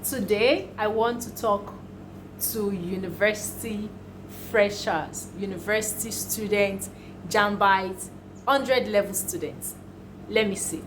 Today, I want to talk to university freshers, university students, jambites, 100 level students. Let me sit.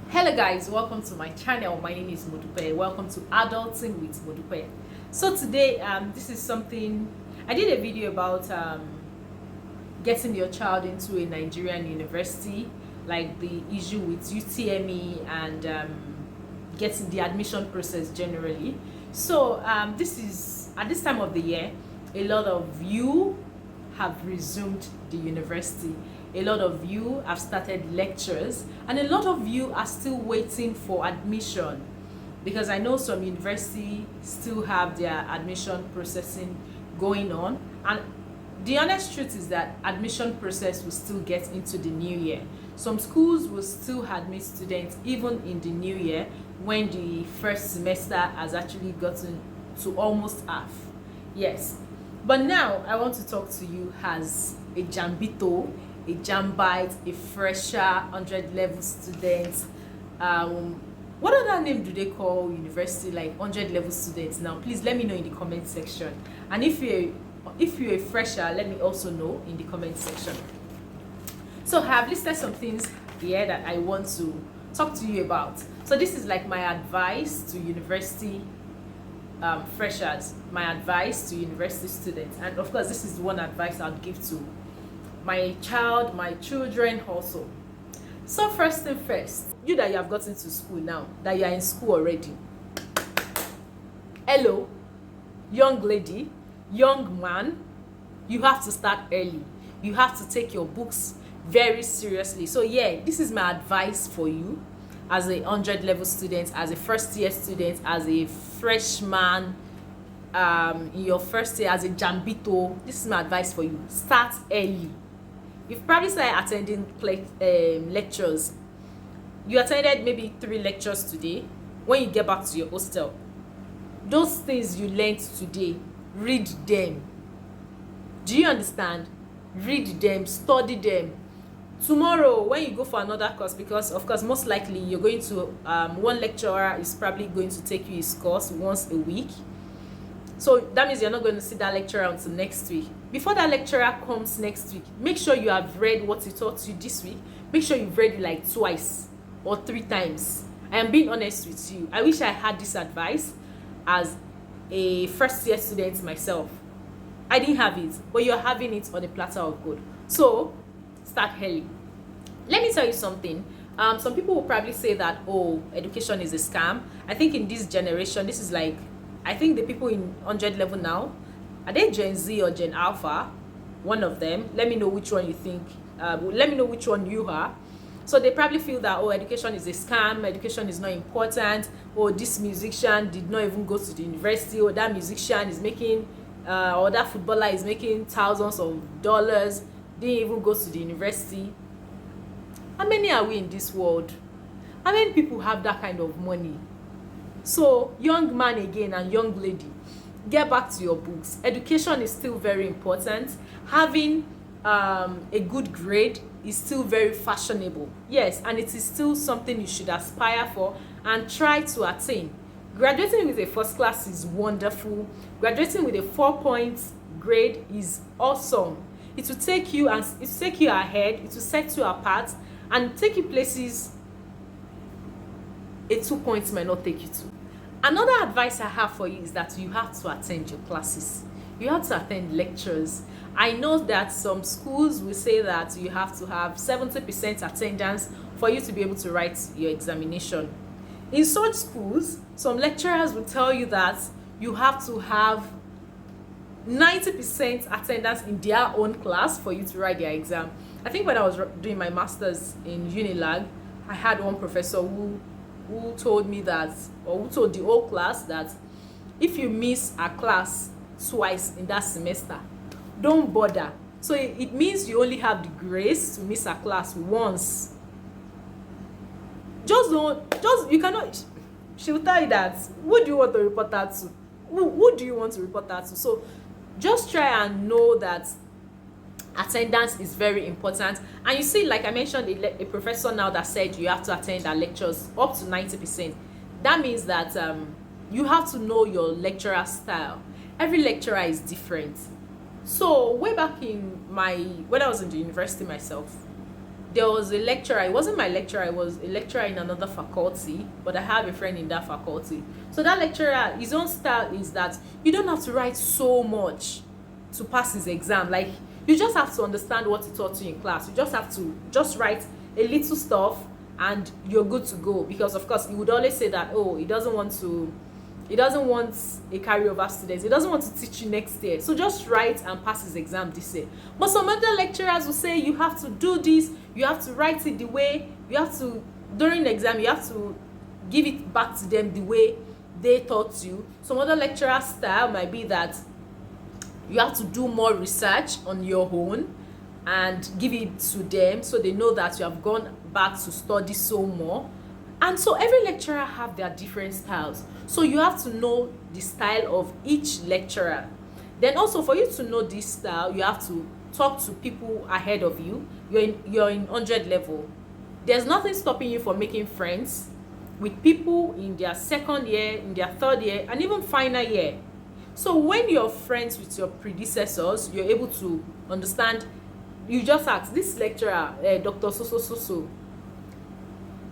Hello guys, welcome to my channel. My name is Modupe. Welcome to Adulting with Modupe. So today, this is something, I did a video about getting your child into a Nigerian university, like the issue with UTME and getting the admission process generally. So this is, at this time of the year, a lot of you have resumed the university. A lot of you have started lectures, and a lot of you are still waiting for admission, because I know some universities still have their admission processing going on, and the honest truth is that admission process will still get into the new year. Some schools will still admit students even in the new year, when the first semester has actually gotten to almost half. Yes, but now I want to talk to you as a jambito, a jambite, a fresher, 100 level student. What other name do they call university, like 100 level students? Now please let me know in the comment section, and if you're a fresher, let me also know in the comment section. So I have listed some things here that I want to talk to you about. So this is like my advice to university freshers, my advice to university students, and of course this is one advice I'll give to my child, my children also. So first thing first, you that you have gotten to school now, that you are in school already, hello, young lady, young man, you have to start early. You have to take your books very seriously. So yeah, this is my advice for you as a 100 level student, as a first year student, as a freshman in your first year, as a jambito. This is my advice for you. Start early. You've probably started attending lectures. You attended maybe 3 lectures today. When you get back to your hostel, those things you learned today, read them. Do you understand? Read them, study them. Tomorrow when you go for another course, because of course most likely you're going to one lecturer is probably going to take you his course once a week, so that means you're not going to see that lecturer until next week. Before that lecturer comes next week, make sure you have read what he taught you this week. Make sure you've read it like 2 or 3 times. I am being honest with you. I wish I had this advice as a first year student myself. I didn't have it, but you're having it on a platter of gold. So start early. Let me tell you something. Some people will probably say that, oh, education is a scam. I think in this generation, this is like, I think the people in 100 level now, are they Gen Z or Gen Alpha? One of them. Let me know which one you think. Let me know which one you are. So they probably feel that, oh, education is a scam, education is not important, or this musician did not even go to the university, or that musician is making or that footballer is making thousands of dollars, didn't even go to the university. How many are we in this world? How many people have that kind of money? So young man again and young lady, get back to your books. Education is still very important. Having a good grade is still very fashionable. Yes, and it is still something you should aspire for and try to attain. Graduating with a first class is wonderful. Graduating with a 4-point grade is awesome. It will take you and it will take you ahead. It will set you apart and take you places a 2 points might not take you to. Another advice I have for you is that you have to attend your classes. You have to attend lectures. I know that some schools will say that you have to have 70% attendance for you to be able to write your examination. In such schools, some lecturers will tell you that you have to have 90% attendance in their own class for you to write their exam. I think when I was doing my master's in Unilag, I had one professor who told me that, or who told the whole class that if you miss a class twice in that semester, don't bother. So it means you only have the grace to miss a class once. You cannot, she will tell you that, who do you want to report that to? Who do you want to report that to? So just try and know that Attendance is very important. And you see, like I mentioned, a professor now that said you have to attend our lectures up to 90%. That means that you have to know your lecturer style. Every lecturer is different. So way back when I was in the university myself, there was a lecturer. It wasn't my lecturer, it was a lecturer in another faculty, but I have a friend in that faculty. So that lecturer, his own style is that you don't have to write so much to pass his exam. Like, you just have to understand what he taught you in class. You just have to just write a little stuff and you're good to go. Because of course he would always say that, oh, he doesn't want a carryover student. He doesn't want to teach you next year. So just write and pass his exam this year. But some other lecturers will say you have to do this, you have to write it the way, you have to, during the exam, you have to give it back to them the way they taught you. Some other lecturer style might be that you have to do more research on your own and give it to them so they know that you have gone back to study so more. And so every lecturer have their different styles. So you have to know the style of each lecturer. Then also, for you to know this style, you have to talk to people ahead of you. You're in 100 level. There's nothing stopping you from making friends with people in their second year, in their third year, and even final year. So when you're friends with your predecessors, you're able to understand. You just ask this lecturer, Dr. So,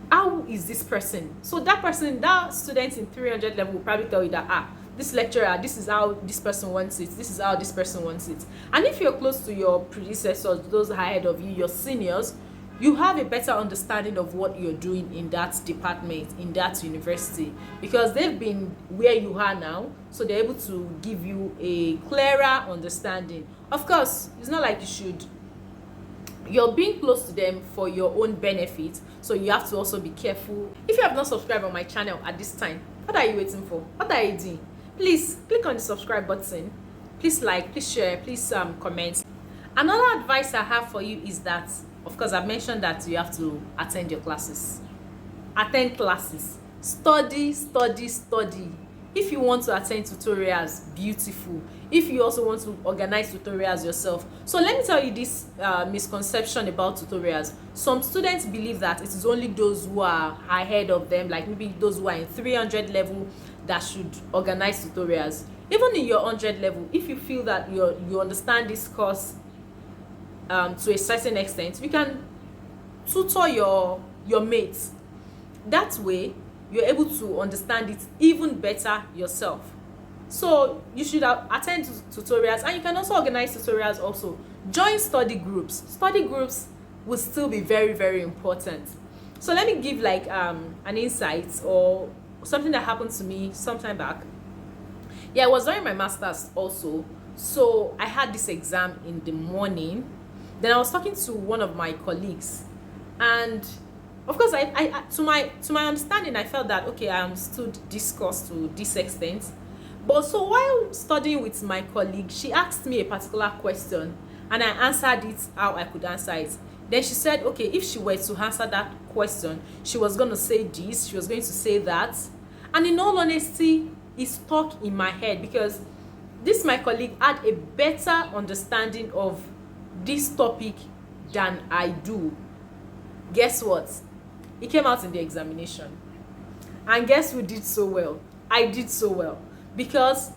how is this person? So that student in 300 level will probably tell you that, this lecturer, this is how this person wants it, this is how this person wants it. And if you're close to your predecessors, those ahead of you, your seniors, you have a better understanding of what you're doing in that department, in that university, because they've been where you are now, so they're able to give you a clearer understanding. Of course, it's not like you're being close to them for your own benefit, so you have to also be careful. If you have not subscribed on my channel at this time, what are you waiting for? What are you doing? Please click on the subscribe button. Please like, please share, please comment. Another advice I have for you is that, of course, I've mentioned that you have to attend your classes. Attend classes. Study. If you want to attend tutorials, beautiful. If you also want to organize tutorials yourself. So let me tell you this misconception about tutorials. Some students believe that it is only those who are ahead of them, like maybe those who are in 300 level, that should organize tutorials. Even in your 100 level, if you feel that you understand this course to a certain extent, you can tutor your mates. That way you're able to understand it even better yourself. So you should attend tutorials, and you can also organize tutorials. Also join study groups. Study groups will still be very, very important. So let me give like an insight or something that happened to me sometime back. Yeah, it was during my master's also. So I had this exam in the morning. Then I was talking to one of my colleagues, and of course, I to my understanding, I felt that okay, I understood this course to this extent. But so while studying with my colleague, she asked me a particular question, and I answered it how I could answer it. Then she said, okay, if she were to answer that question, she was going to say this, she was going to say that, and in all honesty, it stuck in my head because this my colleague had a better understanding of this topic than I do. Guess what? It came out in the examination. And guess who did so well? I did so well. Because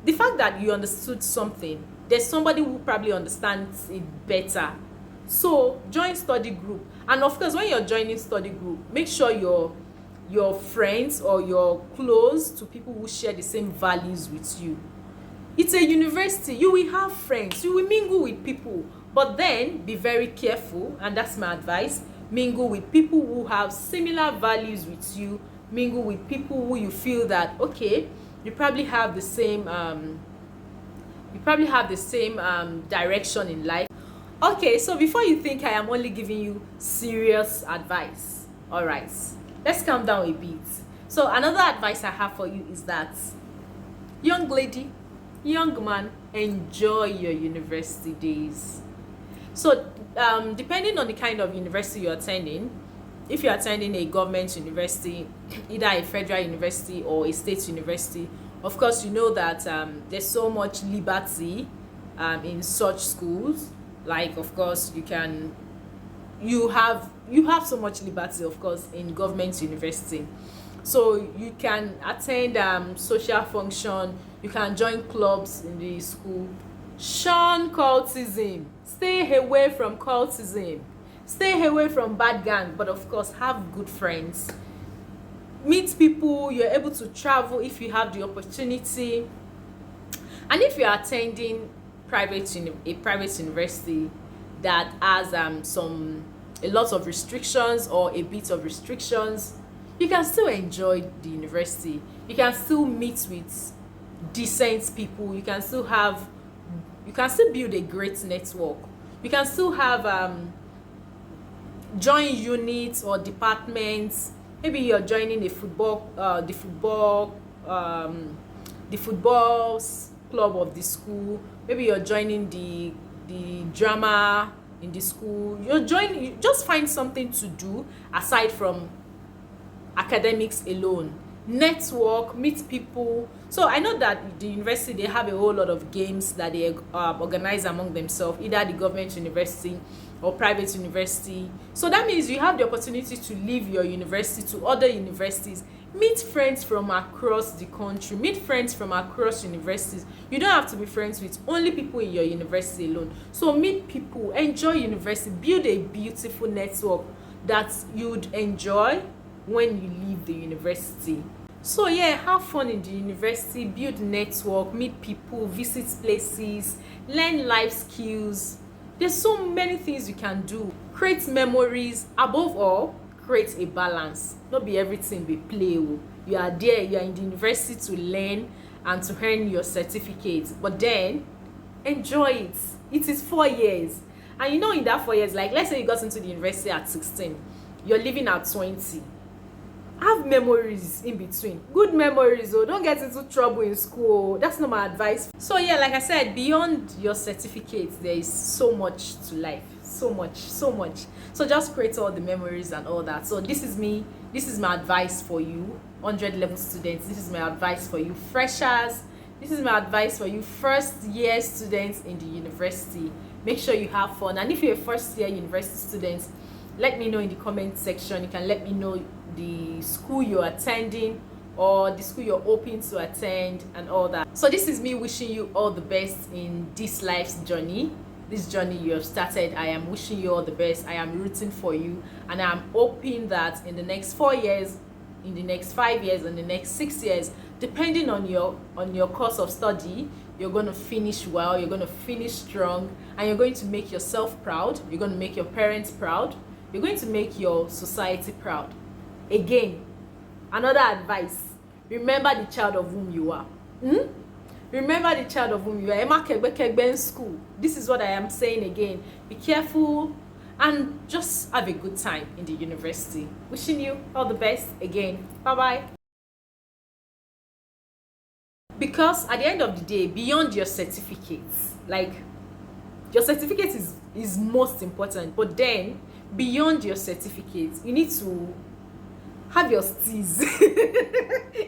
the fact that you understood something, there's somebody who probably understands it better. So join study group. And of course, when you're joining study group, make sure your friends or you're close to people who share the same values with you. It's a university. You will have friends. You will mingle with people. But then be very careful, and that's my advice. Mingle with people who have similar values with you. Mingle with people who you feel that okay, you probably have the same direction in life. Okay, so before you think I am only giving you serious advice, all right, let's calm down a bit. So another advice I have for you is that, young lady, young man, enjoy your university days. So depending on the kind of university you're attending, if you're attending a government university, either a federal university or a state university, of course you know that there's so much liberty in such schools. Like, of course, you have so much liberty, of course, in government university. So you can attend social function, you can join clubs in the school. Shun cultism, stay away from cultism, stay away from bad gang, but of course have good friends, meet people, you're able to travel if you have the opportunity. And if you're attending a private university that has some a lot of restrictions or a bit of restrictions, you can still enjoy the university, you can still meet with decent people, you can still build a great network, you can still have join units or departments. Maybe you're joining the football club of the school. Maybe you're joining the drama in the school. You just find something to do aside from academics alone. Network, meet people. So I know that the university, they have a whole lot of games that they organize among themselves, either the government university or private university. So that means you have the opportunity to leave your university to other universities, meet friends from across the country, meet friends from across universities. You don't have to be friends with only people in your university alone. So meet people, enjoy university, build a beautiful network that you'd enjoy when you leave the university. So yeah, have fun in the university, build network, meet people, visit places, learn life skills. There's so many things you can do. Create memories. Above all, create a balance. Not be everything be play. You are there, you are in the university to learn and to earn your certificate, but then enjoy it. It is 4 years, and you know, in that 4 years, like let's say you got into the university at 16, you're living at 20. Have memories in between, good memories. Oh, don't get into trouble in school. That's not my advice. So yeah, like I said, beyond your certificate, there is so much to life, so much, so much. So just create all the memories and all that. So this is me, this is my advice for you 100 level students, this is my advice for you freshers, this is my advice for you first year students in the university. Make sure you have fun, and if you're a first year university student, let me know in the comment section. You can let me know the school you're attending or the school you're hoping to attend and all that. So this is me wishing you all the best in this life's journey, this journey you have started. I am wishing you all the best. I am rooting for you, and I'm hoping that in the next 4 years, in the next 5 years, and the next 6 years, depending on your course of study, you're going to finish well, you're going to finish strong, and you're going to make yourself proud, you're going to make your parents proud, you're going to make your society proud. Again, another advice: remember the child of whom you are. Remember the child of whom you are. Emma kegbe kegbe in school. This is what I am saying again. Be careful and just have a good time in the university. Wishing you all the best again. Bye bye. Because at the end of the day, beyond your certificates, like your certificate is most important, but then beyond your certificates, you need to have your steez.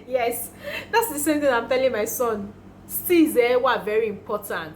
Yes, that's the same thing I'm telling my son. Steez were very important.